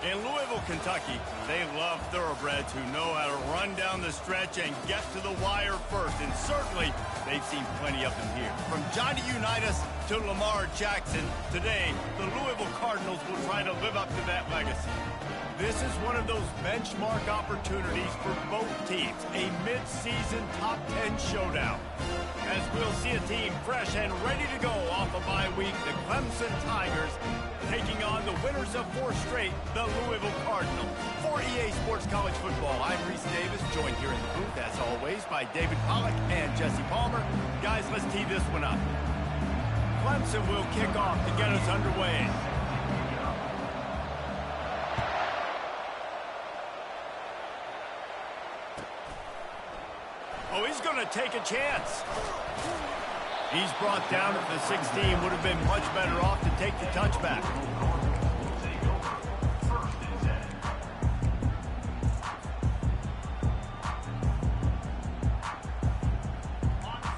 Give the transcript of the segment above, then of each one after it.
In Louisville, Kentucky, they love thoroughbreds who know how to run down the stretch and get to the wire first. And certainly, they've seen plenty of them here. From Johnny Unitas to Lamar Jackson, today, the Louisville Cardinals will try to live up to that legacy. This is one of those benchmark opportunities for both teams, a mid-season top 10 showdown. As we'll see a team fresh and ready to go off a bye week, the Clemson Tigers taking on the winners of 4 straight, the Louisville Cardinals. For EA Sports College Football, I'm Reese Davis, joined here in the booth, as always, by David Pollack and Jesse Palmer. Guys, let's tee this one up. Clemson will kick off to get us underway. Oh, he's going to take a chance. He's brought down at the 16. Would have been much better off to take the touchback.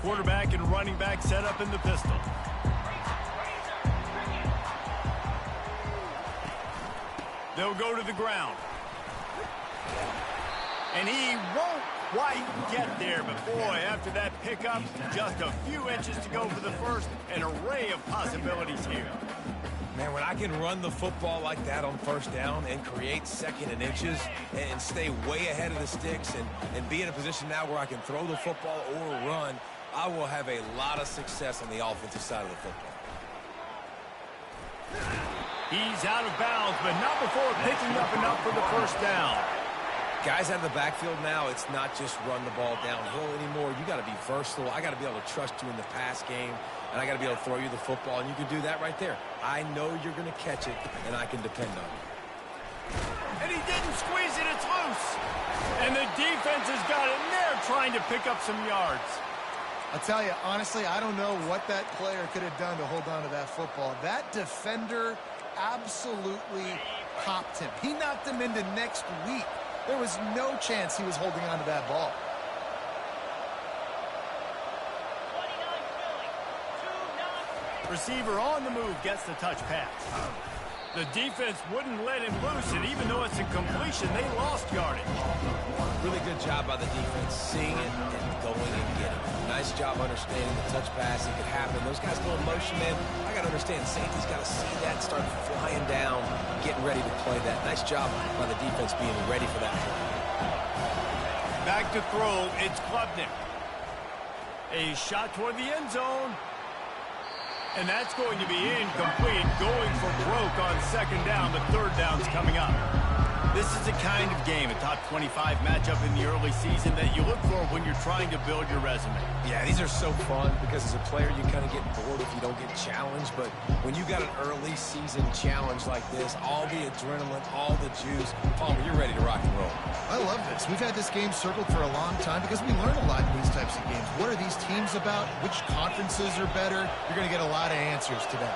Quarterback and running back set up in the pistol. They'll go to the ground. And he won't quite get there, but boy, after that pickup, just a few inches to go for the first, an array of possibilities here. Man, when I can run the football like that on first down and create second and inches and stay way ahead of the sticks and be in a position now where I can throw the football or run, I will have a lot of success on the offensive side of the football. He's out of bounds, but not before picking up enough for the first down. Guys out of the backfield now, it's not just run the ball downhill anymore. You got to be versatile. I got to be able to trust you in the pass game, and I got to be able to throw you the football, and you can do that right there. I know you're going to catch it, and I can depend on it. And he didn't squeeze it. It's loose. And the defense has got it, and they're trying to pick up some yards. I'll tell you, honestly, I don't know what that player could have done to hold on to that football. That defender absolutely popped him. He knocked him into next week. There was no chance he was holding on to that ball. Receiver on the move gets the touch pass. The defense wouldn't let him loose, and even though it's a completion, they lost yardage. Really good job by the defense, seeing it and going and getting it. Nice job understanding the touch pass. It could happen. Those guys go in motion, man. I got to understand, safety's got to see that and start flying down, getting ready to play that. Nice job by the defense being ready for that play. Back to throw, it's Klubnik. A shot toward the end zone. And that's going to be incomplete, going for broke on second down, but third down's coming up. This is the kind of game, a top 25 matchup in the early season, that you look for when you're trying to build your resume. Yeah, these are so fun because as a player, you kind of get bored if you don't get challenged. But when you got an early season challenge like this, all the adrenaline, all the juice, Palmer, you're ready to rock and roll. I love this. We've had this game circled for a long time because we learn a lot in these types of games. What are these teams about? Which conferences are better? You're going to get a lot of answers today.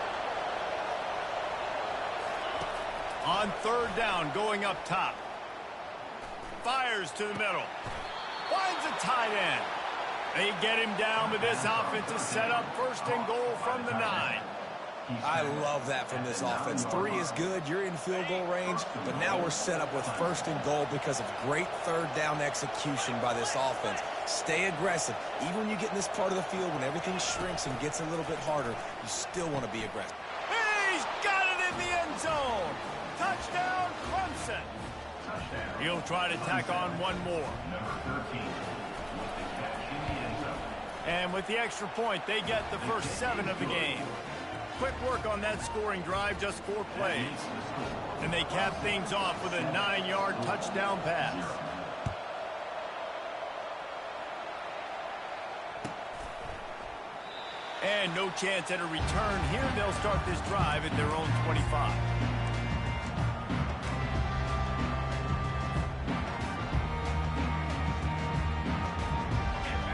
On third down, going up top. Fires to the middle. Finds a tight end. They get him down, but this offense is set up first and goal from the 9. I love that from this offense. 3 is good. You're in field goal range, but now we're set up with first and goal because of great third down execution by this offense. Stay aggressive. Even when you get in this part of the field, when everything shrinks and gets a little bit harder, you still want to be aggressive. He's got it in the end zone. Touchdown, Clemson. He'll try to tack on one more. And with the extra point, they get the first 7 of the game. Quick work on that scoring drive, just 4 plays. And they cap things off with a 9-yard touchdown pass. And no chance at a return here. They'll start this drive at their own 25.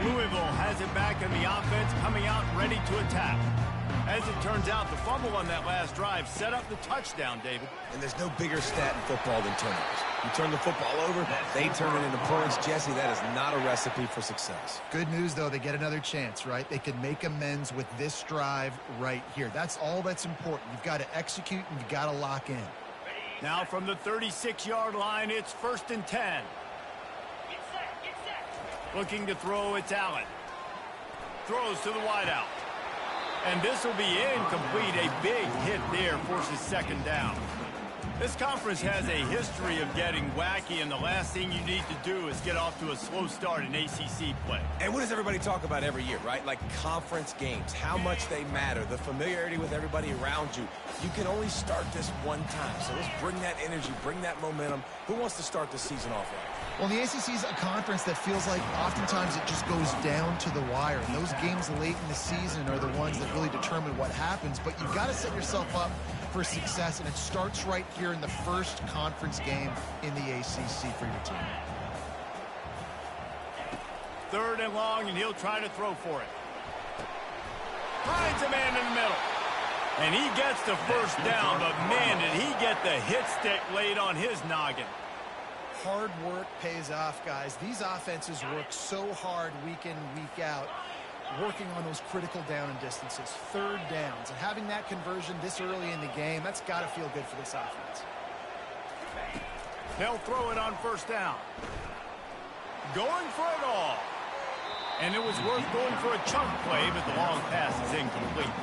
Louisville has it back in the offense, coming out ready to attack. As it turns out, the fumble on that last drive set up the touchdown, David. And there's no bigger stat in football than turnovers. You turn the football over, they turn it into points. Jesse, that is not a recipe for success. Good news, though, they get another chance, right? They can make amends with this drive right here. That's all that's important. You've got to execute and you've got to lock in. Now from the 36-yard line, it's 1st and 10. Looking to throw, it's Allen. Throws to the wideout. And this will be incomplete. A big hit there forces 2nd down. This conference has a history of getting wacky, and the last thing you need to do is get off to a slow start in ACC play. And what does everybody talk about every year, right? Like conference games, how much they matter, the familiarity with everybody around you. You can only start this one time, so let's bring that energy, bring that momentum. Who wants to start the season off right? Well, the ACC is a conference that feels like oftentimes it just goes down to the wire. And those games late in the season are the ones that really determine what happens. But you've got to set yourself up for success, and it starts right here in the first conference game in the ACC for your team. 3rd and long, and he'll try to throw for it. Finds a man in the middle. And he gets the 1st down, but man, did he get the hit stick laid on his noggin. Hard work pays off, guys. These offenses work so hard week in, week out, working on those critical down and distances, 3rd downs. And having that conversion this early in the game, that's got to feel good for this offense. They'll throw it on 1st down. Going for it all. And it was worth going for a chunk play, but the long pass is incomplete.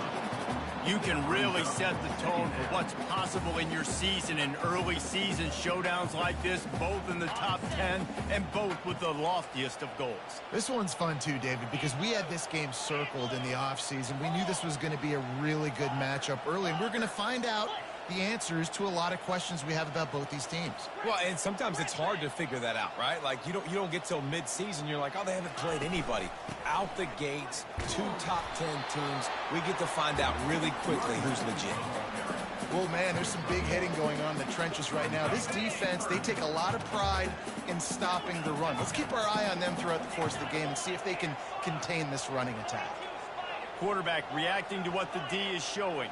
You can really set the tone for what's possible in your season in early season showdowns like this, both in the top 10 and both with the loftiest of goals. This one's fun too, David, because we had this game circled in the offseason. We knew this was going to be a really good matchup early, and we're going to find out the answers to a lot of questions we have about both these teams. Well, and sometimes it's hard to figure that out, right? Like you don't get till mid-season, you're like, oh, they haven't played anybody. Out the gates, 2 top 10 teams, we get to find out really quickly who's legit. Well, man, there's some big hitting going on in the trenches right now. This defense, they take a lot of pride in stopping the run. Let's keep our eye on them throughout the course of the game and see if they can contain this running attack. Quarterback reacting to what the D is showing.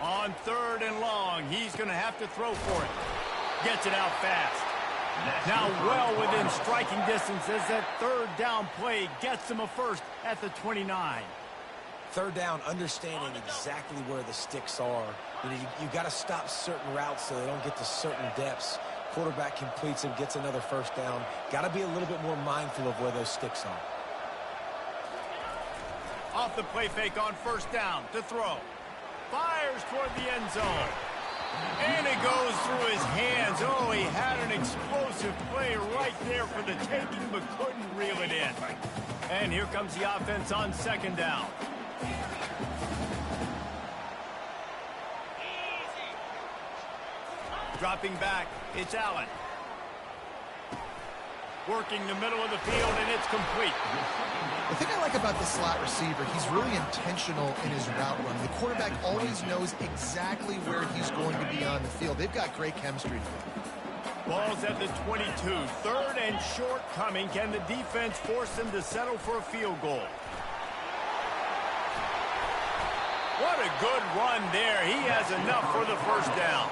On 3rd and long, he's going to have to throw for it. Gets it out fast. Now well within striking distance as that 3rd down play gets him a 1st at the 29. 3rd down, understanding exactly where the sticks are. You got to stop certain routes so they don't get to certain depths. Quarterback completes him, gets another 1st down. Got to be a little bit more mindful of where those sticks are. Off the play fake on 1st down to throw. Fires toward the end zone. And it goes through his hands. Oh, he had an explosive play right there for the taking, but couldn't reel it in. And here comes the offense on 2nd down. Dropping back, it's Allen. Working the middle of the field, and it's complete. The thing I like about the slot receiver, he's really intentional in his route run. The quarterback always knows exactly where he's going to be on the field. They've got great chemistry together. Ball's at the 22. 3rd and short coming. Can the defense force them to settle for a field goal? What a good run there. He has enough for the 1st down.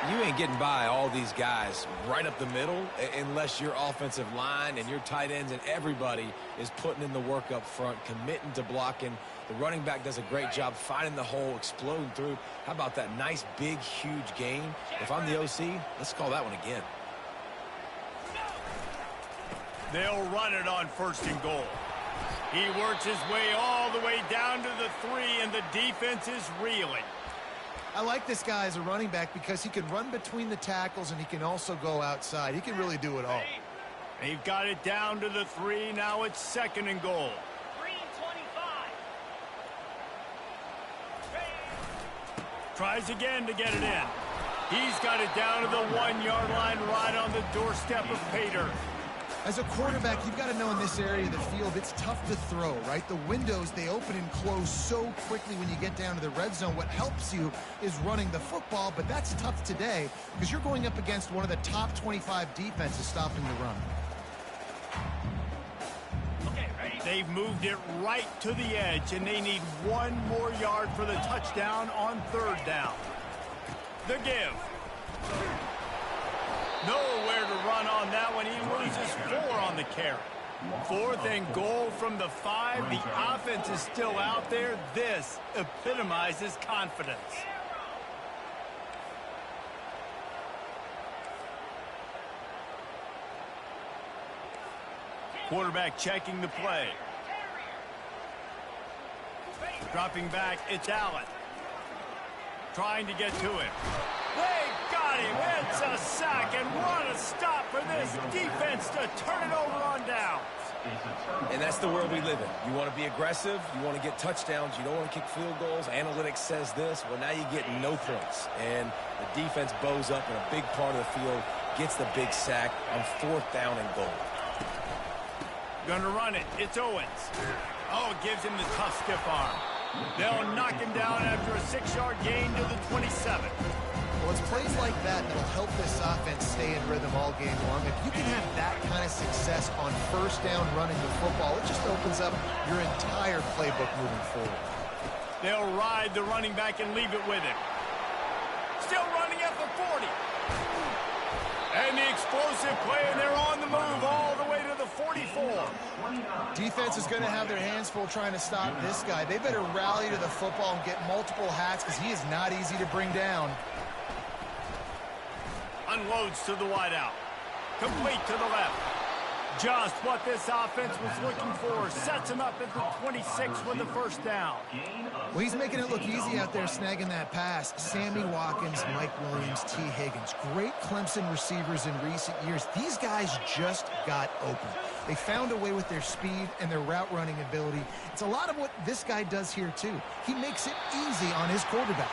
You ain't getting by all these guys right up the middle unless your offensive line and your tight ends and everybody is putting in the work up front, committing to blocking. The running back does a great job finding the hole, exploding through. How about that nice, big, huge gain? If I'm the OC, let's call that one again. They'll run it on 1st and goal. He works his way all the way down to the 3, and the defense is reeling. I like this guy as a running back because he can run between the tackles and he can also go outside. He can really do it all. They've got it down to the 3. Now it's 2nd and goal. 3:25. Tries again to get it in. He's got it down to the 1-yard line right on the doorstep of Pater. As a quarterback, you've got to know in this area of the field, it's tough to throw, right? The windows, they open and close so quickly when you get down to the red zone. What helps you is running the football, but that's tough today because you're going up against one of the top 25 defenses stopping the run. They've moved it right to the edge, and they need 1 more yard for the touchdown on 3rd down. The give. Nowhere to run on that one. He loses 4 on the carry. 4th and goal from the 5. The offense is still out there. This epitomizes confidence. Quarterback checking the play. Dropping back, it's Allen. Trying to get to him. They got him. It's a sack, and what a stop for this defense to turn it over on downs. And that's the world we live in. You want to be aggressive. You want to get touchdowns. You don't want to kick field goals. Analytics says this. Well, now you get no points. And the defense bows up in a big part of the field, gets the big sack on 4th down and goal. Gonna run it. It's Owens. Oh, it gives him the tough stiff arm. They'll knock him down after a 6-yard gain to the 27. Well, it's plays like that that'll help this offense stay in rhythm all game long. If you can have that kind of success on 1st down running the football, it just opens up your entire playbook moving forward. They'll ride the running back and leave it with him. Still running at the 40. And the explosive play, and they're on the move all the way to the 44. Defense is going to have their hands full trying to stop this guy. They better rally to the football and get multiple hats because he is not easy to bring down. Unloads to the wideout. Complete to the left. Just what this offense was looking for. Sets him up at the 26 with the 1st down. Well, he's making it look easy out there snagging that pass. Sammy Watkins, Mike Williams, T. Higgins. Great Clemson receivers in recent years. These guys just got open. They found a way with their speed and their route running ability. It's a lot of what this guy does here, too. He makes it easy on his quarterback.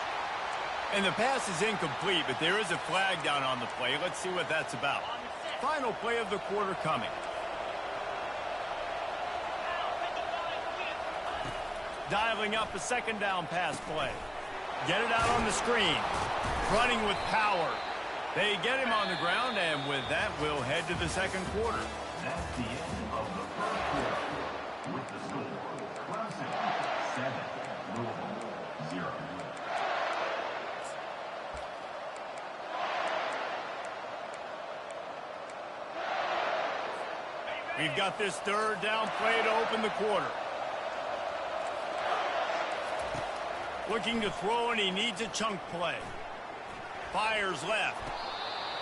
And the pass is incomplete, but there is a flag down on the play. Let's see what that's about. Final play of the quarter coming. Dialing up a 2nd down pass play. Get it out on the screen. Running with power. They get him on the ground, and with that, we'll head to the 2nd quarter. That's the end of the 1st quarter. With the score, Clemson 7, Louisville 0. We've got this 3rd down play to open the quarter. Looking to throw, and he needs a chunk play. Fires left.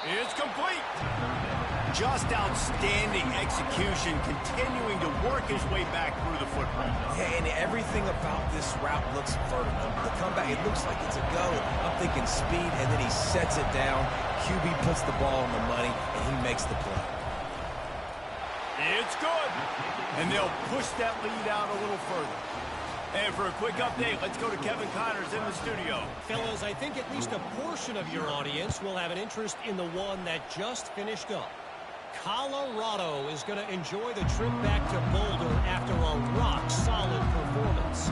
It's complete. Just outstanding execution, continuing to work his way back through the football. Yeah, and everything about this route looks vertical. The comeback, it looks like it's a go. I'm thinking speed, and then he sets it down. QB puts the ball on the money, and he makes the play. It's good. And they'll push that lead out a little further. And for a quick update, let's go to Kevin Connors in the studio. Fellas, I think at least a portion of your audience will have an interest in the one that just finished up. Colorado is going to enjoy the trip back to Boulder after a rock-solid performance.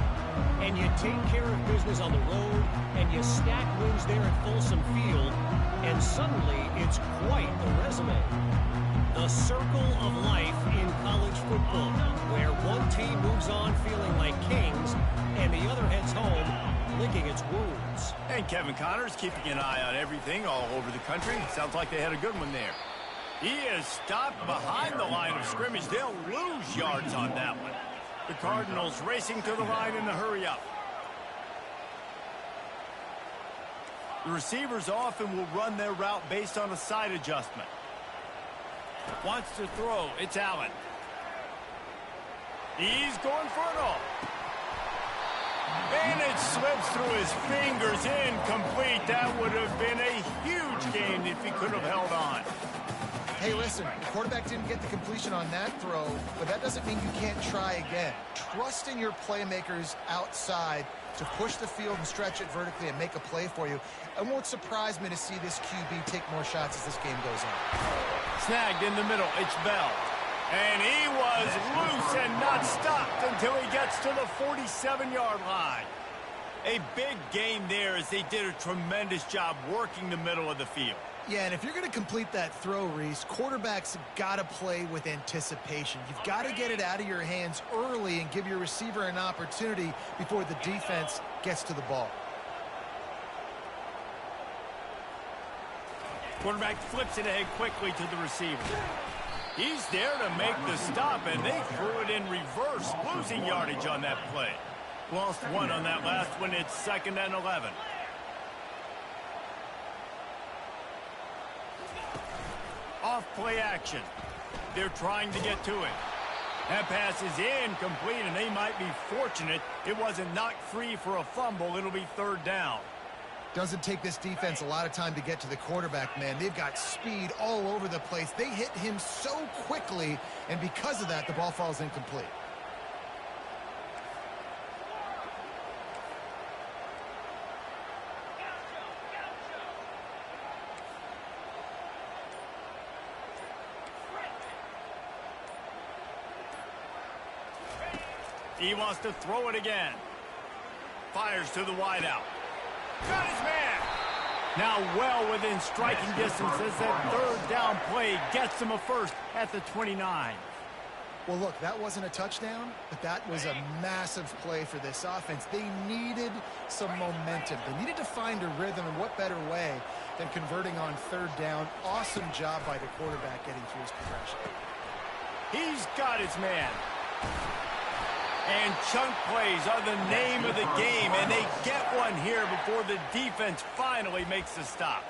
And you take care of business on the road, and you stack wins there at Folsom Field, and suddenly it's quite the resume. The circle of life in college football, where one team moves on feeling like kings, and the other heads home licking its wounds. And Kevin Connors keeping an eye on everything all over the country. Sounds like they had a good one there. He is stopped behind the line of scrimmage. They'll lose yards on that one. The Cardinals racing to the line in the hurry up. The receivers often will run their route based on a side adjustment. Wants to throw. It's Allen. He's going for it all. And it slips through his fingers. Incomplete. That would have been a huge gain if he could have held on. Hey, listen, the quarterback didn't get the completion on that throw, but that doesn't mean you can't try again. Trust in your playmakers outside to push the field and stretch it vertically and make a play for you. It won't surprise me to see this QB take more shots as this game goes on. Snagged in the middle. It's Bell. And he was loose and not stopped until he gets to the 47-yard line. A big game there as they did a tremendous job working the middle of the field. Yeah, and if you're going to complete that throw, Reese, quarterbacks got to play with anticipation. You've got to get it out of your hands early and give your receiver an opportunity before the defense gets to the ball. Quarterback flips it ahead quickly to the receiver. He's there to make the stop, and they threw it in reverse, losing yardage on that play. Lost one on that last one. It's 2nd and 11. Off play action. They're trying to get to it. That pass is incomplete, and they might be fortunate it wasn't knocked free for a fumble. It'll be 3rd down. Doesn't take this defense a lot of time to get to the quarterback, man. They've got speed all over the place. They hit him so quickly, and because of that, the ball falls incomplete. He wants to throw it again. Fires to the wideout. Got his man. Now well within striking distance as that 3rd down play gets him a first at the 29. Well, look, that wasn't a touchdown, but that was a massive play for this offense. They needed some momentum. They needed to find a rhythm, and what better way than converting on 3rd down. Awesome job by the quarterback getting through his progression. He's got his man. And chunk plays are the name of the game, and they get one here before the defense finally makes the stop.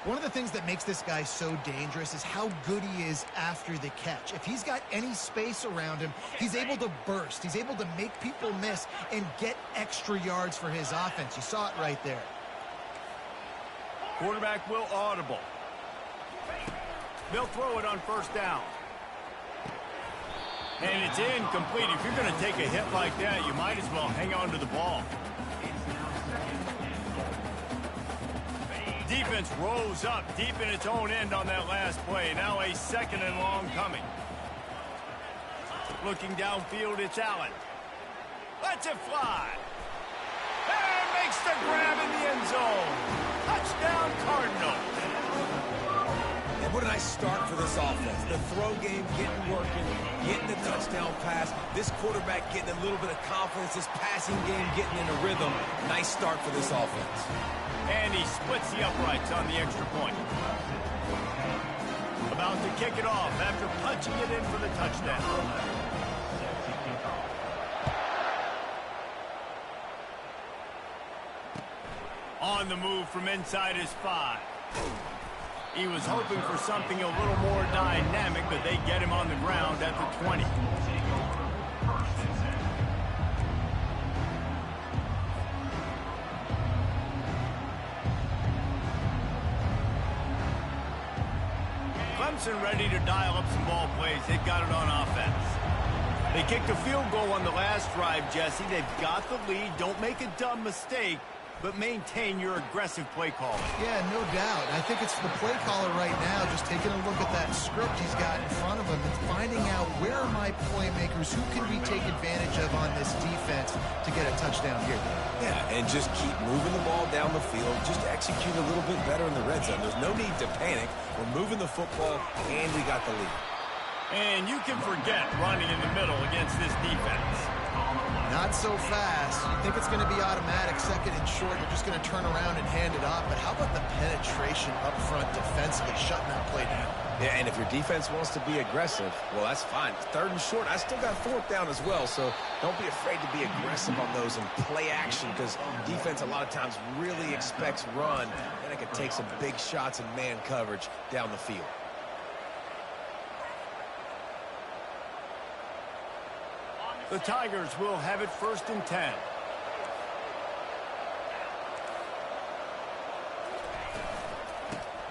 One of the things that makes this guy so dangerous is how good he is after the catch. If he's got any space around him, he's able to burst. He's able to make people miss and get extra yards for his offense. You saw it right there. Quarterback will audible. They'll throw it on 1st down. And it's incomplete. If you're going to take a hit like that, you might as well hang on to the ball. Defense rose up deep in its own end on that last play. Now a 2nd and long coming. Looking downfield, it's Allen. Lets it fly. And makes the grab in the end zone. Touchdown, Cardinals. And what a nice start for this offense. The throw game getting working, getting the touchdown pass. This quarterback getting a little bit of confidence. This passing game getting in a rhythm. Nice start for this offense. And he splits the uprights on the extra point. About to kick it off after punching it in for the touchdown. On the move from inside his 5. He was hoping for something a little more dynamic, but they get him on the ground at the 20. Clemson ready to dial up some ball plays. They've got it on offense. They kicked a field goal on the last drive, Jesse. They've got the lead. Don't make a dumb mistake, but maintain your aggressive play calling. Yeah, no doubt. I think it's the play caller right now just taking a look at that script he's got in front of him and finding out where are my playmakers, who can we take advantage of on this defense to get a touchdown here. Yeah, and just keep moving the ball down the field. Just execute a little bit better in the red zone. There's no need to panic. We're moving the football, and we got the lead. And you can forget running in the middle against this defense. Not so fast. You think it's going to be automatic, 2nd and short. You're just going to turn around and hand it off. But how about the penetration up front defensively, shutting that play down? Yeah, and if your defense wants to be aggressive, well, that's fine. 3rd and short, I still got 4th down as well. So don't be afraid to be aggressive on those and play action, because defense a lot of times really expects run. And it can take some big shots in man coverage down the field. The Tigers will have it 1st and 10.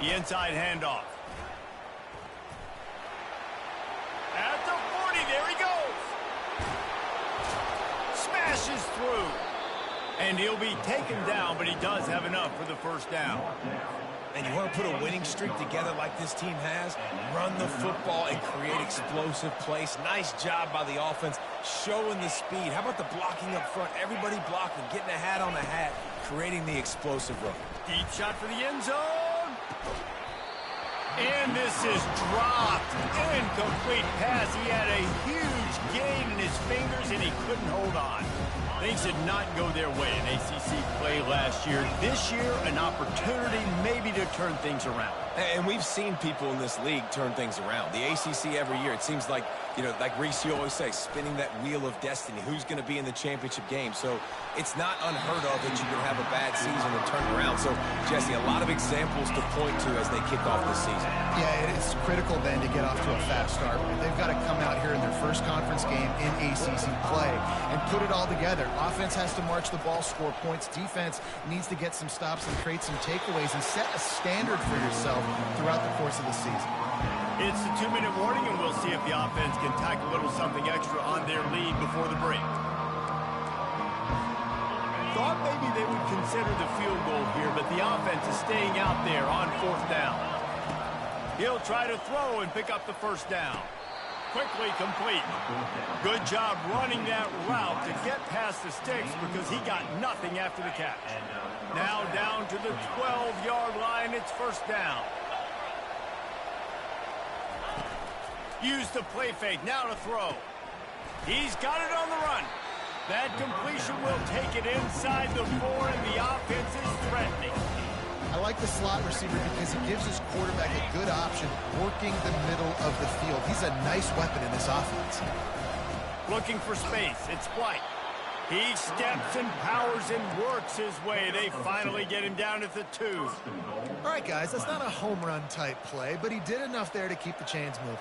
The inside handoff. At the 40, there he goes. Smashes through. And he'll be taken down, but he does have enough for the 1st down. And you want to put a winning streak together like this team has, run the football and create explosive plays. Nice job by the offense, showing the speed. How about the blocking up front? Everybody blocking, getting a hat on the hat, creating the explosive run. Deep shot for the end zone. And this is dropped. Incomplete pass. He had a huge gain in his fingers, and he couldn't hold on. Things did not go their way in ACC play last year. This year, an opportunity maybe to turn things around. And we've seen people in this league turn things around. The ACC every year, it seems like, you know, like Reese, you always say, spinning that wheel of destiny. Who's going to be in the championship game? So it's not unheard of that you can have a bad season and turn around. So, Jesse, a lot of examples to point to as they kick off this season. Yeah, it is critical then to get off to a fast start. They've got to come out here in their first conference game in ACC play and put it all together. Offense has to march the ball, score points. Defense needs to get some stops and create some takeaways and set a standard for yourself throughout the course of the season. It's a 2-minute warning, and we'll see if the offense can tack a little something extra on their lead before the break. Thought maybe they would consider the field goal here, but the offense is staying out there on 4th down. He'll try to throw and pick up the 1st down. Quickly complete. Good job running that route to get past the sticks because he got nothing after the catch. Now down to the 12-yard line. It's 1st down. Use the play fake. Now to throw. He's got it on the run. That completion will take it inside the 4, and the offense is threatening. I like the slot receiver because he gives his quarterback a good option working the middle of the field. He's a nice weapon in this offense. Looking for space. It's Flight. He steps and powers and works his way. They finally get him down at the 2. All right, guys, that's not a home run type play, but he did enough there to keep the chains moving.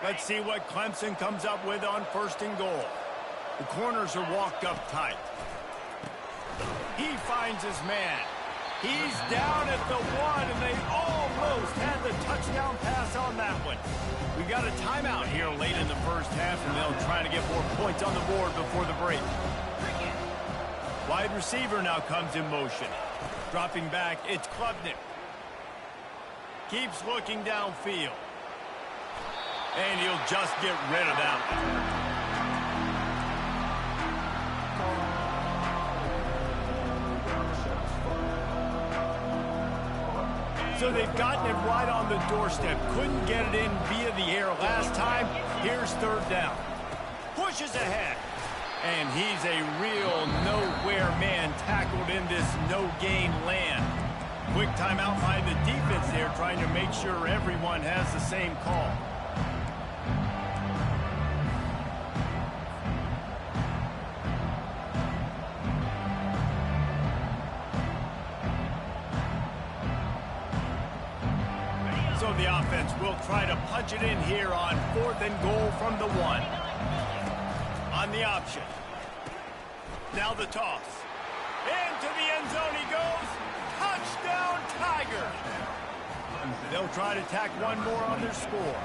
Let's see what Clemson comes up with on 1st and goal. The corners are walked up tight. He finds his man. He's down at the 1, and they almost had the touchdown pass on that one. We got a timeout here late in the 1st half, and they'll try to get more points on the board before the break. Wide receiver now comes in motion. Dropping back, it's Klubnik. Keeps looking downfield. And he'll just get rid of that one. So they've gotten it right on the doorstep. Couldn't get it in via the air last time. Here's 3rd down. Pushes ahead. And he's a real nowhere man tackled in this no-gain land. Quick timeout by the defense there, trying to make sure everyone has the same call. So the offense will try to punch it in here on 4th and goal from the 1. On the option. Now the toss. Into the end zone he goes. Touchdown, Tiger. They'll try to tack one more on their score.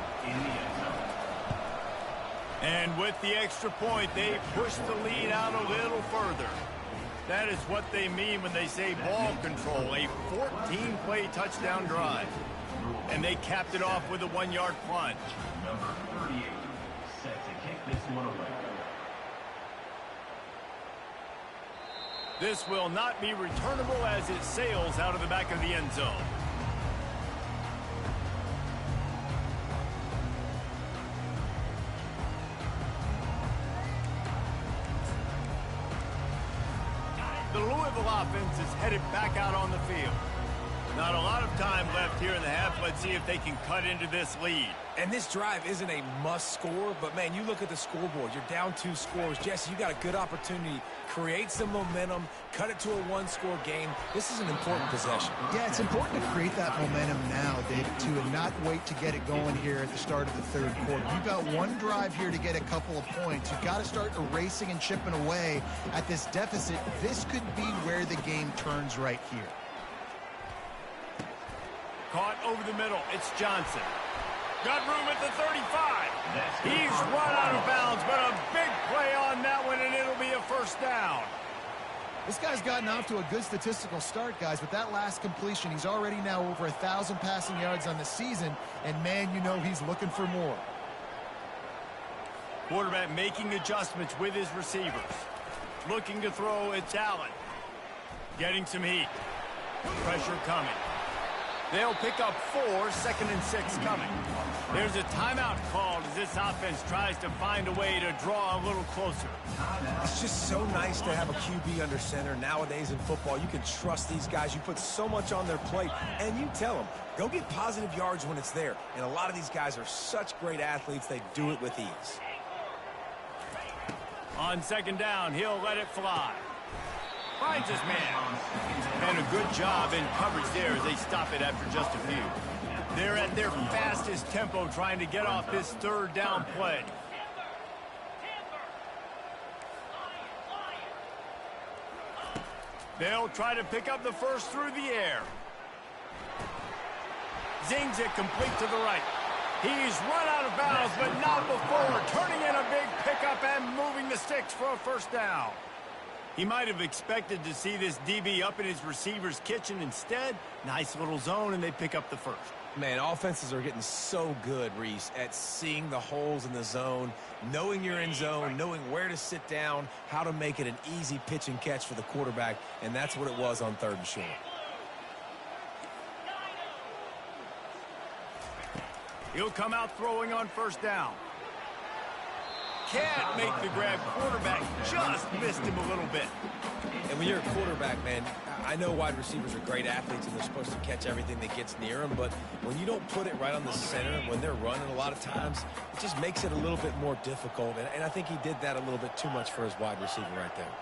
And with the extra point, they push the lead out a little further. That is what they mean when they say ball control. A 14-play touchdown drive. And they capped it off with a 1-yard plunge. Number 38, set to kick this one away. This will not be returnable as it sails out of the back of the end zone. The Louisville offense is headed back out on the field. Not a lot of time left here in the half. Let's see if they can cut into this lead. And this drive isn't a must score, but, man, you look at the scoreboard. You're down 2 scores. Jesse, you got a good opportunity. Create some momentum. Cut it to a 1-score game. This is an important possession. Yeah, it's important to create that momentum now, David, too, and not wait to get it going here at the start of the 3rd quarter. You've got one drive here to get a couple of points. You've got to start erasing and chipping away at this deficit. This could be where the game turns right here. Caught over the middle. It's Johnson. Got room at the 35. He's run out of bounds, but a big play on that one, and it'll be a 1st down. This guy's gotten off to a good statistical start, guys, but that last completion, he's already now over 1,000 passing yards on the season, and, man, you know he's looking for more. Quarterback making adjustments with his receivers. Looking to throw, it's Allen. Getting some heat. Pressure coming. They'll pick up 4, 2nd and 6 coming. There's a timeout called as this offense tries to find a way to draw a little closer. It's just so nice to have a QB under center. Nowadays in football, you can trust these guys. You put so much on their plate, and you tell them, go get positive yards when it's there. And a lot of these guys are such great athletes, they do it with ease. On 2nd down, he'll let it fly. Finds his man. And a good job in coverage there as they stop it after just a few. They're at their fastest tempo trying to get off this 3rd down play. They'll try to pick up the first through the air. Zings it complete to the right. He's run out of bounds, but not before turning in a big pickup and moving the sticks for a 1st down. He might have expected to see this DB up in his receiver's kitchen. Instead, nice little zone, and they pick up the 1st. Man, offenses are getting so good, Reese, at seeing the holes in the zone, knowing you're in zone, knowing where to sit down, how to make it an easy pitch and catch for the quarterback, and that's what it was on 3rd and short. He'll come out throwing on 1st down. Can't make the grab. Quarterback just missed him a little bit. And when you're a quarterback, man, I know wide receivers are great athletes and they're supposed to catch everything that gets near them, but when you don't put it right on the center, when they're running a lot of times, it just makes it a little bit more difficult. And I think he did that a little bit too much for his wide receiver right there.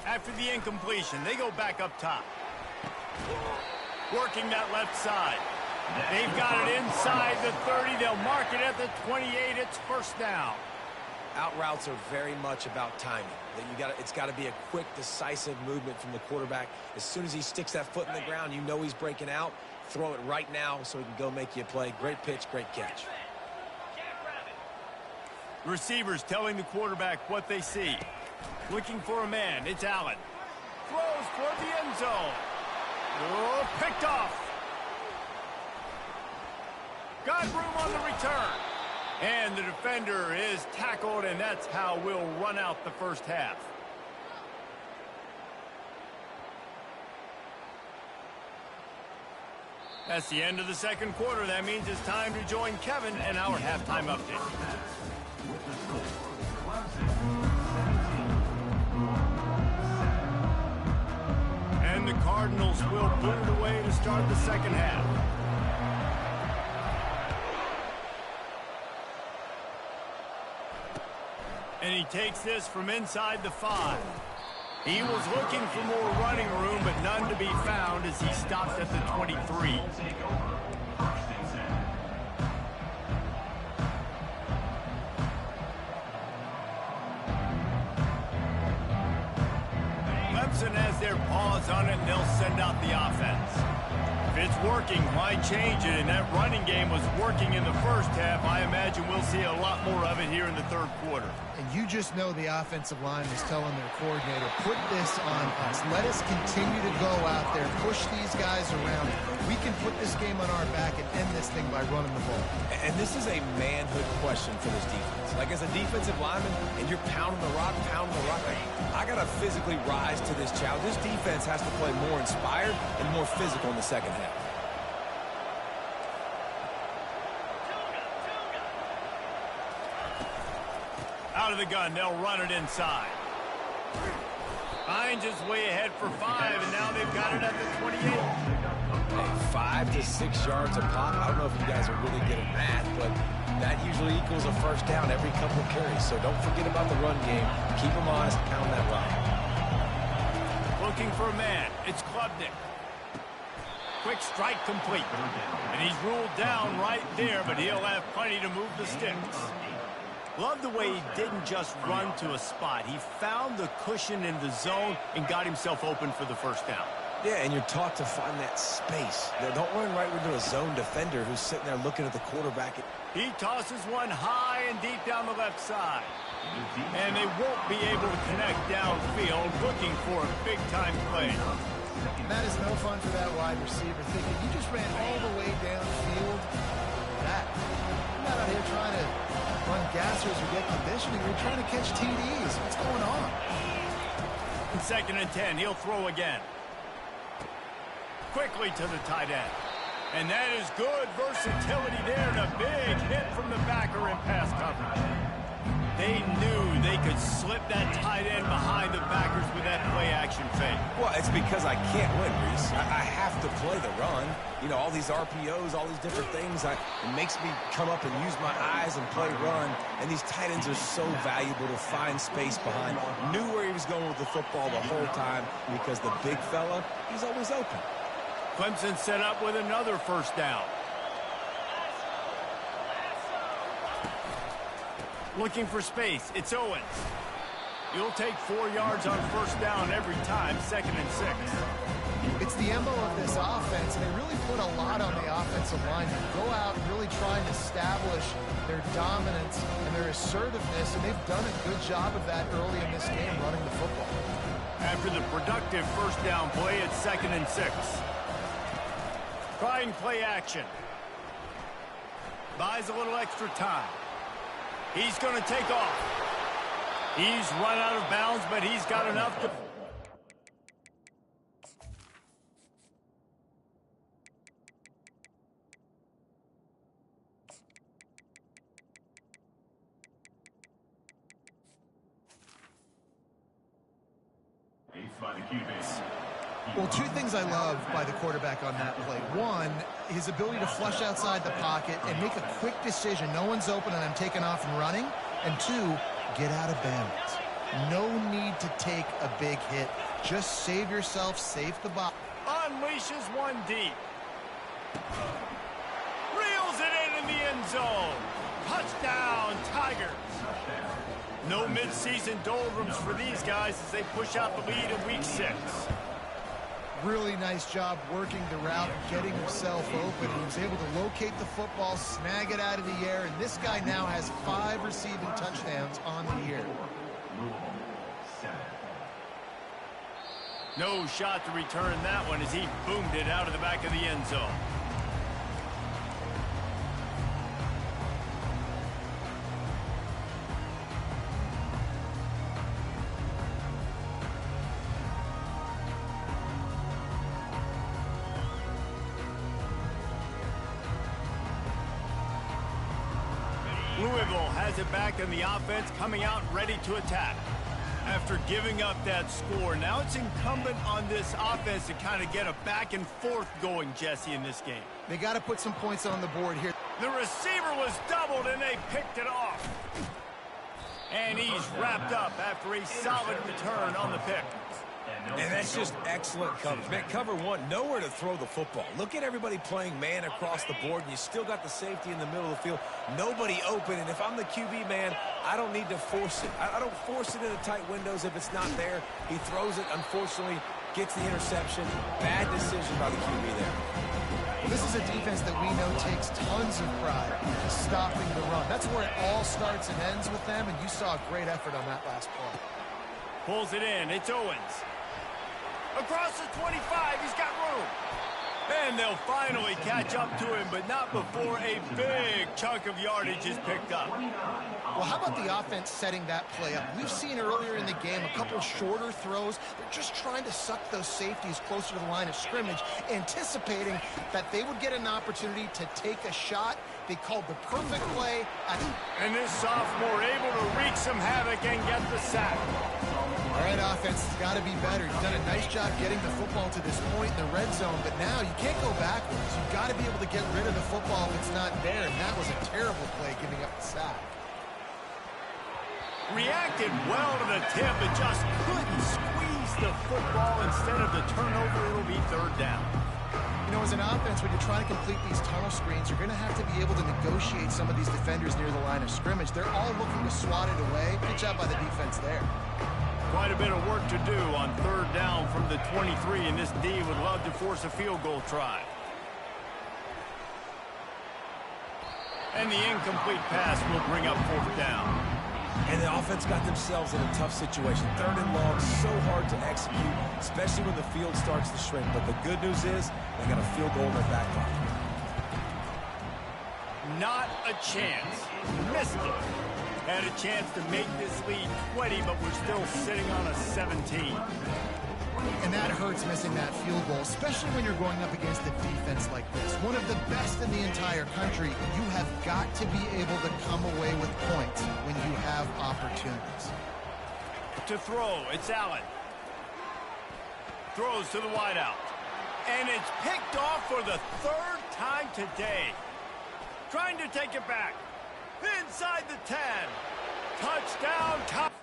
After the incompletion, they go back up top. Working that left side. They've got it inside the 30. They'll mark it at the 28. It's 1st down. Out routes are very much about timing. It's got to be a quick, decisive movement from the quarterback. As soon as he sticks that foot in the ground, you know he's breaking out. Throw it right now so he can go make you a play. Great pitch, great catch. Receivers telling the quarterback what they see. Looking for a man. It's Allen. Throws toward the end zone. Oh, picked off. Got room on the return. And the defender is tackled, and that's how we'll run out the 1st half. That's the end of the 2nd quarter. That means it's time to join Kevin and our halftime update. With the score, Clemson 17. And the Cardinals will put it away to start the 2nd half. And he takes this from inside the 5. He was looking for more running room, but none to be found as he stopped at the 23. Take over. 1st and 10. Clemson has their paws on it, and they'll send out the offense. If it's working, why change it? And that running game was working in the 1st half. I imagine we'll see a lot more of it here in the 3rd quarter. And you just know the offensive line is telling their coordinator, put this on us. Let us continue to go out there, push these guys around. We can put this game on our back and end this thing by running the ball. And this is a manhood question for this defense. Like, as a defensive lineman, and you're pounding the rock, I got to physically rise to this challenge. This defense has to play more inspired and more physical in the 2nd half. Out of the gun, they'll run it inside. Finds his way ahead for 5, and now they've got it at the 28. Hey, 5 to 6 yards a pop. I don't know if you guys are really good at math, but that usually equals a 1st down every couple of carries. So don't forget about the run game. Keep them honest, pound that rock. Looking for a man. It's Klubnik. Quick strike complete. And he's ruled down right there, but he'll have plenty to move the sticks. Love the way he didn't just run to a spot. He found the cushion in the zone and got himself open for the 1st down. Yeah, and you're taught to find that space. Don't run right into a zone defender who's sitting there looking at the quarterback. He tosses one high and deep down the left side. And they won't be able to connect downfield, looking for a big-time play. That is no fun for that wide receiver, thinking you just ran all the way downfield. I'm not out here trying to run gassers or get conditioning. We're trying to catch TDs. What's going on? 2nd and 10. He'll throw again. quickly to the tight end. And that is good versatility there, and a big hit from the backer in pass coverage. They knew they could slip that tight end behind the backers with that play-action fake. Well, it's because I can't win, Reese. I have to play the run. You know, all these RPOs, all these different things, it makes me come up and use my eyes and play run. And these tight ends are so valuable to find space behind. Knew where he was going with the football the whole time because the big fella, he's always open. Clemson set up with another first down. Looking for space. It's Owens. You'll take 4 yards on first down every time, 2nd and 6. It's the MO of this offense, and they really put a lot on the offensive line to go out and really try and establish their dominance and their assertiveness, and they've done a good job of that early in this game running the football. After the productive first down play, it's 2nd and 6. Trying play action. Buys a little extra time. He's going to take off. He's run out of bounds, but he's got enough to... Well, 2 things I love by the quarterback on that play. 1, his ability to flush outside the pocket and make a quick decision. No one's open and I'm taking off and running. And 2, get out of bounds. No need to take a big hit. Just save yourself, save the ball. Unleashes one deep. Reels it in the end zone. Touchdown, Tigers. No midseason doldrums for these guys as they push out the lead in week 6. Really nice job working the route, getting himself open. He was able to locate the football, snag it out of the air, and this guy now has 5 receiving touchdowns on the year. No shot to return that one as he boomed it out of the back of the end zone. Louisville has it back in the offense, coming out ready to attack. After giving up that score, now it's incumbent on this offense to kind of get a back and forth going, Jesse, in this game. They got to put some points on the board here. The receiver was doubled, and they picked it off. And he's wrapped up after a solid return on the pick. And that's just excellent coverage. Man, cover 1, nowhere to throw the football. Look at everybody playing man across the board, and you still got the safety in the middle of the field. Nobody open, and if I'm the QB, man, I don't need to force it. I don't force it into tight windows if it's not there. He throws it, unfortunately, gets the interception. Bad decision by the QB there. Well, this is a defense that we know takes tons of pride in stopping the run. That's where it all starts and ends with them, and you saw a great effort on that last play. Pulls it in. It's Owens. Across the 25, he's got room. And they'll finally catch up to him, but not before a big chunk of yardage is picked up. Well, how about the offense setting that play up? We've seen earlier in the game a couple shorter throws. They're just trying to suck those safeties closer to the line of scrimmage, anticipating that they would get an opportunity to take a shot. They called the perfect play. And this sophomore able to wreak some havoc and get the sack. All right, offense has got to be better. You've done a nice job getting the football to this point in the red zone, but now you can't go backwards. You've got to be able to get rid of the football if it's not there, and that was a terrible play giving up the sack. Reacted well to the tip, but just couldn't squeeze the football. Instead of the turnover, it'll be 3rd down. You know, as an offense, when you're trying to complete these tunnel screens, you're going to have to be able to negotiate some of these defenders near the line of scrimmage. They're all looking to swat it away. Good job by the defense there. Quite a bit of work to do on 3rd down from the 23, and this D would love to force a field goal try. And the incomplete pass will bring up 4th down. And the offense got themselves in a tough situation. 3rd and long, so hard to execute, especially when the field starts to shrink. But the good news is they got a field goal in their back pocket. Not a chance. Missed it. Had a chance to make this lead 20, but we're still sitting on a 17. And that hurts missing that field goal, especially when you're going up against a defense like this. One of the best in the entire country. You have got to be able to come away with points when you have opportunities. To throw, it's Allen. Throws to the wideout. And it's picked off for the third time today. Trying to take it back. Inside the 10. Touchdown.